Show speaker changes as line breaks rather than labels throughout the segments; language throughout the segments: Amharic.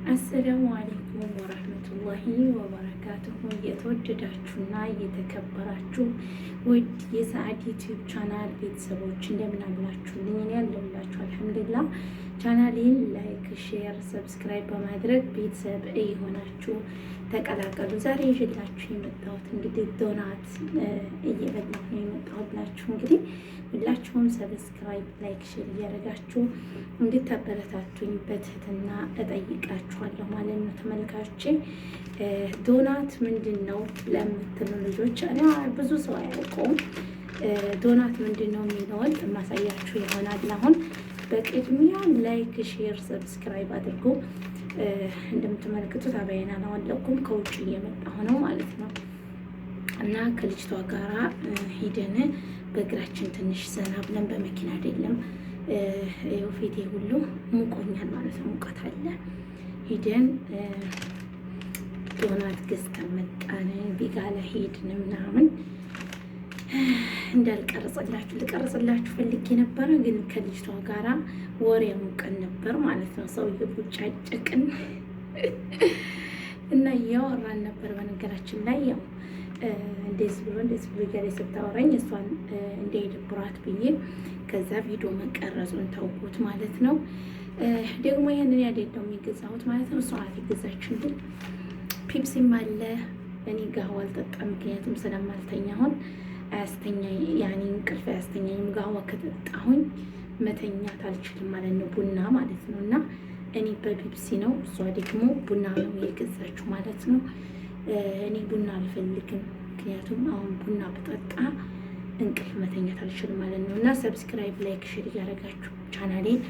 አሰላሙ አለይኩም ወራህመቱላሂ ወበረካቱሁ። የተወደዳችሁና የተከበራችሁ ውድ የሰዓድ ዩቲዩብ ቻናል ቤተሰቦች እንደምን አላችሁልኝ? እኔ ያለሁላችሁ አልሐምዱሊላህ። ቻናሌን ላይክ፣ ሼር፣ ሰብስክራይብ በማድረግ ቤተሰብ የሆናችሁ ተቀላቀሉ። ዛሬ ይዤላችሁ የመጣሁት እንግዲህ ዶናት እየበላሁ ነው የመጣሁላችሁ። እንግዲህ ሁላችሁም ሰብስክራይብ፣ ላይክ፣ ሼር እያደረጋችሁ እንድታበረታቱኝ በትህትና እጠይቃችኋለሁ ማለት ነው። ተመልካቾቼ ዶናት ምንድን ነው ለምትሉ ልጆች እኔ ብዙ ሰው አያውቀውም። ዶናት ምንድን ነው የሚለውን ማሳያችሁ ይሆናል። አሁን በቅድሚያ ላይክ፣ ሼር፣ ሰብስክራይብ አድርጎ እንደምትመለከቱት አባይና አላወለኩም ከውጭ እየመጣሁ ነው ማለት ነው። እና ከልጅቷ ጋራ ሂደን በእግራችን ትንሽ ዘና ብለን በመኪና አይደለም ይኸው ፊቴ ሁሉ ሙቆኛል ማለት ነው። ሙቀት አለ። ሂደን ዶናት ገዝተን መጣን። ቢጋላ ሄድን ምናምን ልቀርጽላችሁ ፈልጌ ነበረ፣ ግን ከልጅቷ ጋራ ወሬ ሙቀን ነበር ማለት ነው። ሰውዬው ቡጫጭቅን እና እያወራን ነበር። በነገራችን ላይ ያው እንደዚህ ብሎ እያለ ስታወራኝ እሷን እንዳይደብራት ብዬ ከዛ ቪዲዮ መቀረጹን ታውቁት ማለት ነው። ደግሞ ይህንን ያደለው የሚገዛሁት ማለት ነው። እሷ ናት የገዛችልኝ። ፒፕሲም አለ። እኔ ጋህዋ አልጠጣም፣ ምክንያቱም ስለማልተኛ አሁን አያስተኛ ያኔ እንቅልፍ አያስተኛኝም። ጋህዋ ከጠጣሁኝ መተኛት አልችልም ማለት ነው። ቡና ማለት ነው። እና እኔ በፒፕሲ ነው፣ እሷ ደግሞ ቡና ነው የገዛችው ማለት ነው። እኔ ቡና አልፈልግም፣ ምክንያቱም አሁን ቡና በጠጣ እንቅልፍ መተኛት አልችልም ማለት ነው። እና ሰብስክራይብ፣ ላይክ፣ ሼር እያደረጋችሁ ቻናሌን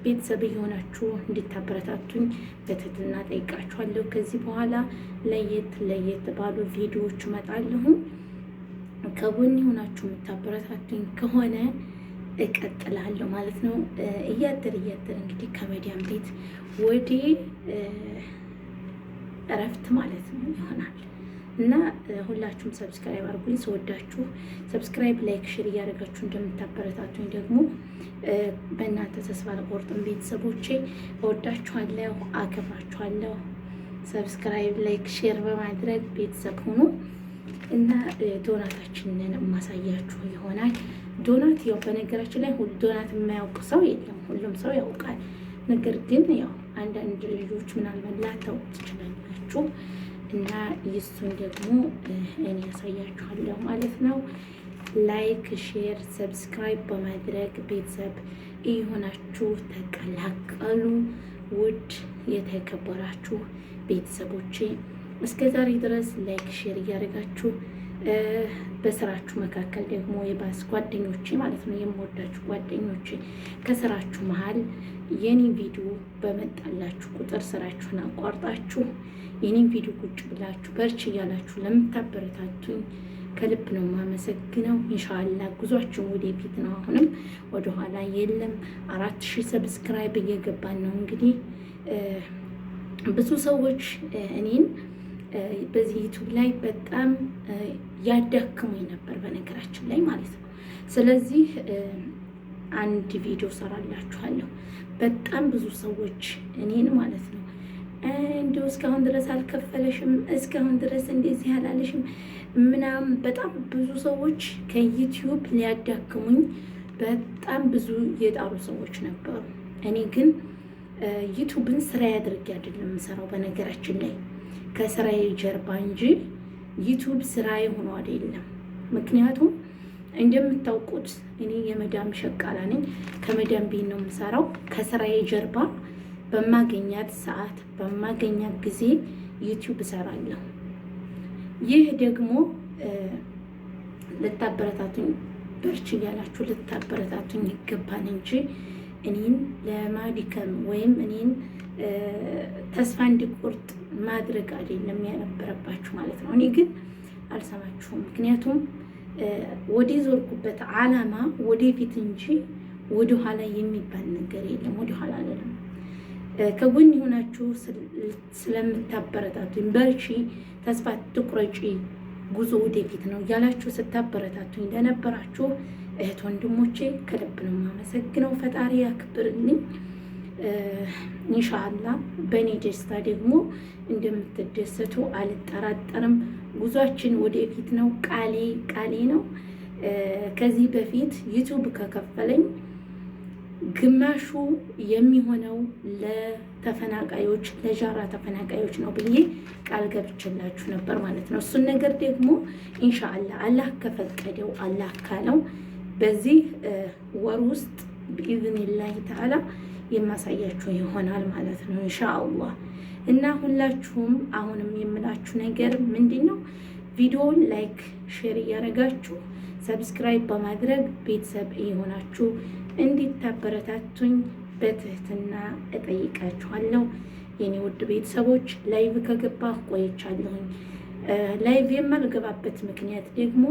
ቤተሰብ የሆናችሁ እንድታበረታቱኝ በትህትና ጠይቃችኋለሁ። ከዚህ በኋላ ለየት ባሉ ቪዲዮዎች እመጣለሁ። ከጎን የሆናችሁ የምታበረታቱኝ ከሆነ እቀጥላለሁ ማለት ነው። እያደር እንግዲህ ከመዲያም ቤት ወደ እረፍት ማለት ነው ይሆናል። እና ሁላችሁም ሰብስክራይብ አድርጉኝ። ስወዳችሁ ሰብስክራይብ፣ ላይክ፣ ሼር እያደረጋችሁ እንደምታበረታቱኝ ደግሞ በእናንተ ተስፋ አልቆርጥም። ቤተሰቦቼ እወዳችኋለሁ፣ አከብራችኋለሁ። ሰብስክራይብ፣ ላይክ፣ ሼር በማድረግ ቤተሰብ ሁኑ እና ዶናታችንን የማሳያችሁ ይሆናል። ዶናት ያው በነገራችን ላይ ዶናት የማያውቅ ሰው የለም፣ ሁሉም ሰው ያውቃል። ነገር ግን ያው አንዳንድ ልጆች ምናልባት ላታውቁ ትችላላችሁ። እና ይሱን ደግሞ እኔ ያሳያችኋለሁ ማለት ነው። ላይክ፣ ሼር፣ ሰብስክራይብ በማድረግ ቤተሰብ የሆናችሁ ተቀላቀሉ። ውድ የተከበራችሁ ቤተሰቦቼ እስከ ዛሬ ድረስ ላይክ ሼር እያደረጋችሁ በስራችሁ መካከል ደግሞ የባስ ጓደኞቼ ማለት ነው የምወዳችሁ ጓደኞቼ ከስራችሁ መሀል የኔ ቪዲዮ በመጣላችሁ ቁጥር ስራችሁን አቋርጣችሁ የኔን ቪዲዮ ቁጭ ብላችሁ በርች እያላችሁ ለምታበረታቱኝ ከልብ ነው የማመሰግነው። ኢንሻአላህ ጉዟችን ወደፊት ነው። አሁንም ወደኋላ የለም። 4000 ሰብስክራይብ እየገባን ነው። እንግዲህ ብዙ ሰዎች እኔን በዚህ ዩቱብ ላይ በጣም ያዳክሙኝ ነበር በነገራችን ላይ ማለት ነው። ስለዚህ አንድ ቪዲዮ ሰራላችኋለሁ። በጣም ብዙ ሰዎች እኔን ማለት ነው እንዲሁ እስካሁን ድረስ አልከፈለሽም፣ እስካሁን ድረስ እንደዚህ አላለሽም ምናምን በጣም ብዙ ሰዎች ከዩቲዩብ ሊያዳክሙኝ በጣም ብዙ የጣሩ ሰዎች ነበሩ። እኔ ግን ዩቱብን ስራ ያድርግ አይደለም የምሰራው በነገራችን ላይ ከስራዬ ጀርባ እንጂ ዩቱብ ስራዬ ሆኖ አይደለም። ምክንያቱም እንደምታውቁት እኔ የመዳም ሸቃላ ነኝ። ከመዳም ቤት ነው የምሰራው። ከስራዬ ጀርባ በማገኛት ሰዓት በማገኛት ጊዜ ዩቲዩብ እሰራለሁ። ይህ ደግሞ ልታበረታቱኝ በርች እያላችሁ ልታበረታቱኝ ይገባል እንጂ እኔን ለማድከም ወይም እኔን ተስፋ እንዲቆርጥ ማድረግ አይደለም የነበረባችሁ ማለት ነው። እኔ ግን አልሰማችሁም። ምክንያቱም ወደ ዞርኩበት ዓላማ ወደፊት እንጂ ወደኋላ የሚባል ነገር የለም። ወደኋላ አይደለም። ከጎን የሆናችሁ ስለምታበረታቱኝ በርቺ፣ ተስፋ ትቁረጪ፣ ጉዞ ወደፊት ነው እያላችሁ ስታበረታቱኝ ለነበራችሁ እህት ወንድሞቼ ከልብ ነው የማመሰግነው። ፈጣሪ ያክብርልኝ። ኢንሻአላህ በእኔ ደስታ ደግሞ እንደምትደሰቱ አልጠራጠርም። ጉዟችን ወደፊት ነው። ቃሌ ነው። ከዚህ በፊት ዩቱብ ከከፈለኝ ግማሹ የሚሆነው ለተፈናቃዮች ለጃራ ተፈናቃዮች ነው ብዬ ቃል ገብቼላችሁ ነበር ማለት ነው። እሱን ነገር ደግሞ ኢንሻአላህ አላህ ከፈቀደው አላህ ካለው በዚህ ወር ውስጥ ቢኢዝኒላሂ ተዓላ የማሳያችሁ ይሆናል ማለት ነው ኢንሻአላህ። እና ሁላችሁም አሁንም የምላችሁ ነገር ምንድን ነው? ቪዲዮውን ላይክ ሼር እያደረጋችሁ ሰብስክራይብ በማድረግ ቤተሰብ የሆናችሁ እንዲታበረታቱኝ በትህትና እጠይቃችኋለሁ። የኔ ውድ ቤተሰቦች ላይቭ ከገባሁ ቆይቻለሁኝ። ላይቭ የማልገባበት ምክንያት ደግሞ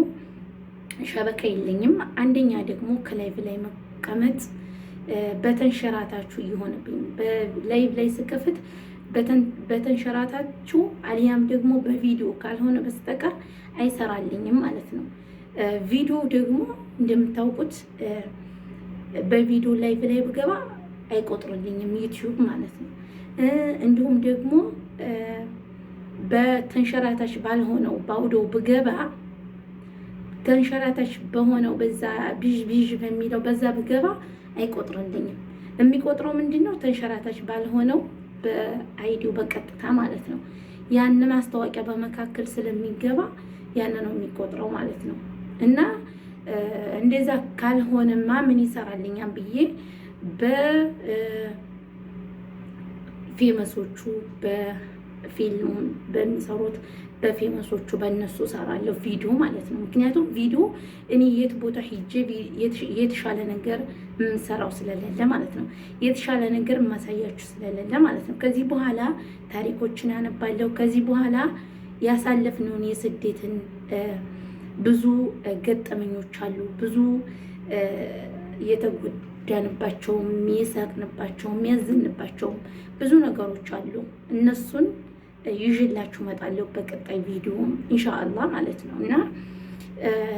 ሸበካ የለኝም። አንደኛ ደግሞ ከላይቭ ላይ መቀመጥ በተንሸራታችሁ እየሆነብኝ በላይቭ ላይ ስከፍት በተንሸራታችሁ አሊያም ደግሞ በቪዲዮ ካልሆነ በስተቀር አይሰራልኝም ማለት ነው። ቪዲዮ ደግሞ እንደምታውቁት በቪዲዮ ላይቭ ላይ ብገባ አይቆጥርልኝም ዩቲዩብ ማለት ነው። እንዲሁም ደግሞ በተንሸራታች ባልሆነው ባውዶው ብገባ ተንሸራታች በሆነው በዛ ቢዥ በሚለው በዛ ብገባ አይቆጥርልኝም። የሚቆጥረው ምንድነው? ተንሸራታች ባልሆነው በአይዲው በቀጥታ ማለት ነው። ያን ማስታወቂያ በመካከል ስለሚገባ ያን ነው የሚቆጥረው ማለት ነው። እና እንደዛ ካልሆነማ ምን ይሰራልኛል ብዬ በፌመሶቹ በፊልም በሚሰሩት በፌመሶቹ በእነሱ ሰራለሁ ቪዲዮ ማለት ነው። ምክንያቱም ቪዲዮ እኔ የት ቦታ ሂጄ የተሻለ ነገር የምሰራው ስለሌለ ማለት ነው። የተሻለ ነገር ማሳያችሁ ስለሌለ ማለት ነው። ከዚህ በኋላ ታሪኮችን አነባለሁ። ከዚህ በኋላ ያሳለፍነውን የስደትን ብዙ ገጠመኞች አሉ። ብዙ የተጎዳንባቸው፣ የሳቅንባቸው፣ የሚያዝንባቸው ብዙ ነገሮች አሉ። እነሱን ይዤላችሁ እመጣለሁ በቀጣይ ቪዲዮ ኢንሻአላህ ማለት ነው። እና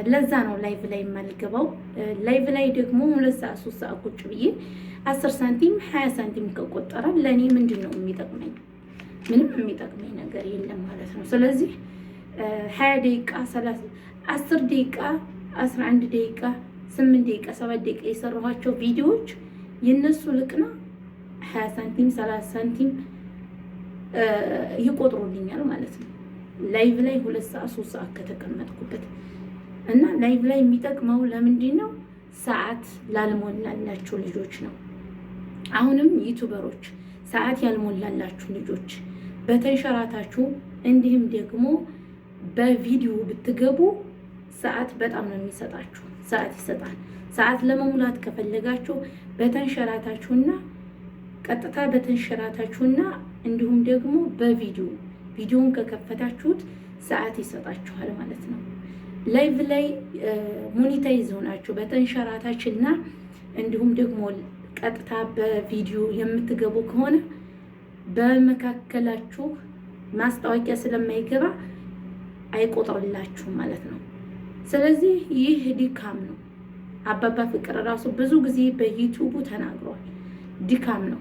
ለዛ ነው ላይቭ ላይ የማልገባው። ላይቭ ላይ ደግሞ 2 ሰዓት 3 ሰዓት ቁጭ ብዬ 10 ሳንቲም 20 ሳንቲም ከቆጠረ ለእኔ ምንድን ነው የሚጠቅመኝ? ምንም የሚጠቅመኝ ነገር የለም ማለት ነው። ስለዚህ 20 ደቂቃ 10 ደቂቃ 11 ደቂቃ 8 ደቂቃ 7 ደቂቃ የሰራኋቸው ቪዲዮዎች የነሱ ልቅና 20 ሳንቲም 30 ሳንቲም ይቆጥሩልኛል ማለት ነው። ላይቭ ላይ 2 ሰዓት 3 ሰዓት ከተቀመጥኩበት እና ላይቭ ላይ የሚጠቅመው ለምንድን ነው? ሰዓት ላልሞላላችሁ ልጆች ነው። አሁንም ዩቲዩበሮች ሰዓት ያልሞላላችሁ ልጆች በተንሸራታችሁ እንዲሁም ደግሞ በቪዲዮ ብትገቡ ሰዓት በጣም ነው የሚሰጣችሁ። ሰዓት ይሰጣል። ሰዓት ለመሙላት ከፈለጋችሁ በተንሸራታችሁና ቀጥታ በተንሸራታችሁና እንዲሁም ደግሞ ቪዲዮን ከከፈታችሁት ሰዓት ይሰጣችኋል ማለት ነው። ላይቭ ላይ ሞኒታይዝ ሆናችሁ በተንሸራታችሁና እንዲሁም ደግሞ ቀጥታ በቪዲዮ የምትገቡ ከሆነ በመካከላችሁ ማስታወቂያ ስለማይገባ አይቆጥርላችሁም ማለት ነው። ስለዚህ ይህ ድካም ነው። አባባ ፍቅር ራሱ ብዙ ጊዜ በዩቲዩቡ ተናግሯል። ድካም ነው።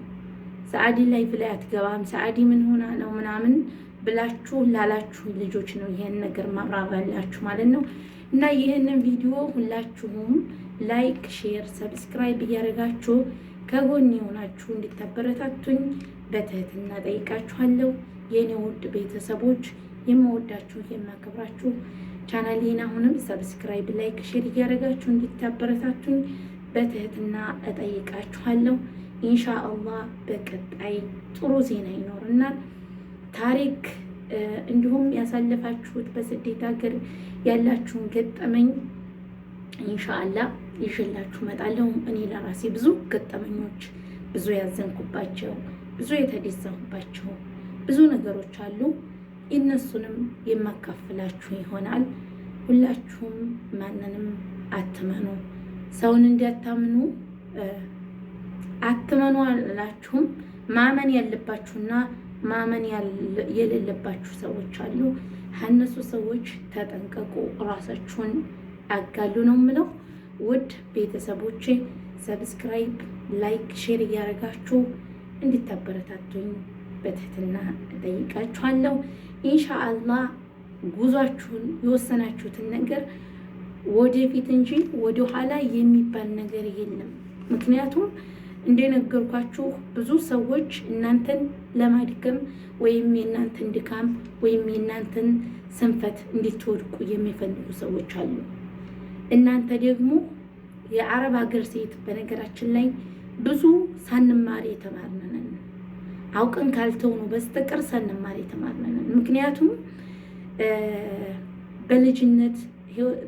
ሰዓዲ ላይቭ ላይ አትገባም፣ ሰዓዲ ምን ሆና ነው ምናምን ብላችሁ ላላችሁ ልጆች ነው ይሄን ነገር ማብራራላችሁ ማለት ነው። እና ይህንን ቪዲዮ ሁላችሁም ላይክ፣ ሼር፣ ሰብስክራይብ እያደረጋችሁ ከጎን የሆናችሁ እንድታበረታቱኝ በትህትና ጠይቃችኋለሁ። የኔ ውድ ቤተሰቦች የምወዳችሁ የማከብራችሁ ቻናሌን አሁንም ሰብስክራይብ፣ ላይክ፣ ሼር እያደረጋችሁ እንድታበረታቱኝ በትህትና እጠይቃችኋለሁ። ኢንሻአላህ በቀጣይ ጥሩ ዜና ይኖርናል። ታሪክ እንዲሁም ያሳለፋችሁት በስደት ሀገር ያላችሁን ገጠመኝ ኢንሻአላህ ይዤላችሁ እመጣለሁ። እኔ ለራሴ ብዙ ገጠመኞች፣ ብዙ ያዘንኩባቸው፣ ብዙ የተደሰሁባቸው ብዙ ነገሮች አሉ። እነሱንም የማካፍላችሁ ይሆናል። ሁላችሁም ማንንም አትመኑ፣ ሰውን እንዲያታምኑ አትመኑ አላችሁም። ማመን ያለባችሁና ማመን የሌለባችሁ ሰዎች አሉ። ከእነሱ ሰዎች ተጠንቀቁ፣ ራሳችሁን አጋሉ ነው የምለው። ውድ ቤተሰቦቼ ሰብስክራይብ፣ ላይክ፣ ሼር እያደረጋችሁ እንድታበረታቱኝ በትህትና እጠይቃችኋለሁ። ኢንሻአላህ ጉዟችሁን የወሰናችሁትን ነገር ወደፊት እንጂ ወደ ኋላ የሚባል ነገር የለም። ምክንያቱም እንደነገርኳችሁ ብዙ ሰዎች እናንተን ለማድከም ወይም የእናንተን ድካም ወይም የእናንተን ስንፈት እንድትወድቁ የሚፈልጉ ሰዎች አሉ። እናንተ ደግሞ የአረብ ሀገር ሴት በነገራችን ላይ ብዙ ሳንማር የተማርነን አውቀን ካልተውኑ በስተቀር ሳንማር የተማርነን። ምክንያቱም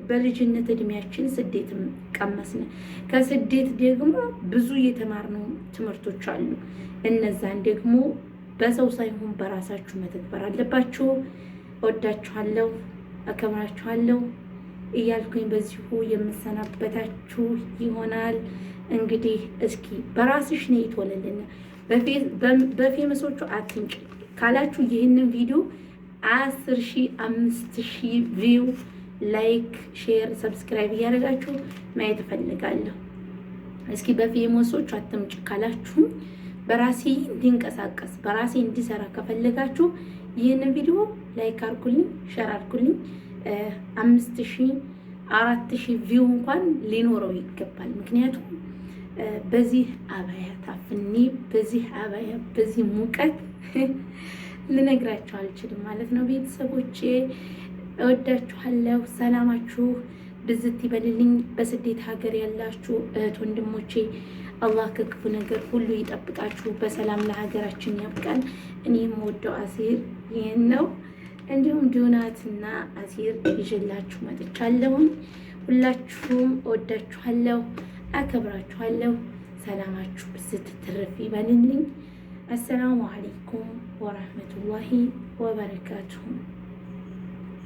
በልጅነት እድሜያችን ስደትም ቀመስን። ከስደት ደግሞ ብዙ የተማርነው ትምህርቶች አሉ። እነዛን ደግሞ በሰው ሳይሆን በራሳችሁ መተግበር አለባችሁ። እወዳችኋለሁ፣ አከብራችኋለሁ እያልኩኝ በዚሁ የምሰናበታችሁ ይሆናል። እንግዲህ እስኪ በራስሽ ነው የተወለልን በፌመሶቹ አትንጭ ካላችሁ ይህንን ቪዲዮ 10,000 5,000 ቪው ላይክ፣ ሼር፣ ሰብስክራይብ እያደረጋችሁ ማየት እፈልጋለሁ። እስኪ በፌመሶቹ አትምጭ ካላችሁ በራሴ እንዲንቀሳቀስ በራሴ እንዲሰራ ከፈለጋችሁ ይህንን ቪዲዮ ላይክ አድርጉልኝ፣ ሼር አድርጉልኝ። 5,000 4,000 ቪው እንኳን ሊኖረው ይገባል። ምክንያቱም በዚህ አባያ ታፍኒ በዚህ አባያ በዚህ ሙቀት ልነግራችሁ አልችልም ማለት ነው። ቤተሰቦቼ እወዳችኋለሁ። ሰላማችሁ ብዝት ይበልልኝ። በስደት ሀገር ያላችሁ እህት ወንድሞቼ አላህ ከክፉ ነገር ሁሉ ይጠብቃችሁ፣ በሰላም ለሀገራችን ያብቃን። እኔም ወደው አሲር ይህን ነው። እንዲሁም ዶናትና አሲር ይዤላችሁ መጥቻለሁኝ። ሁላችሁም እወዳችኋለሁ፣ አከብራችኋለሁ። ሰላማችሁ ብዝት ትርፍ ይበልልኝ። አሰላሙ አለይኩም ወራህመቱላሂ ወበረካቱሁ።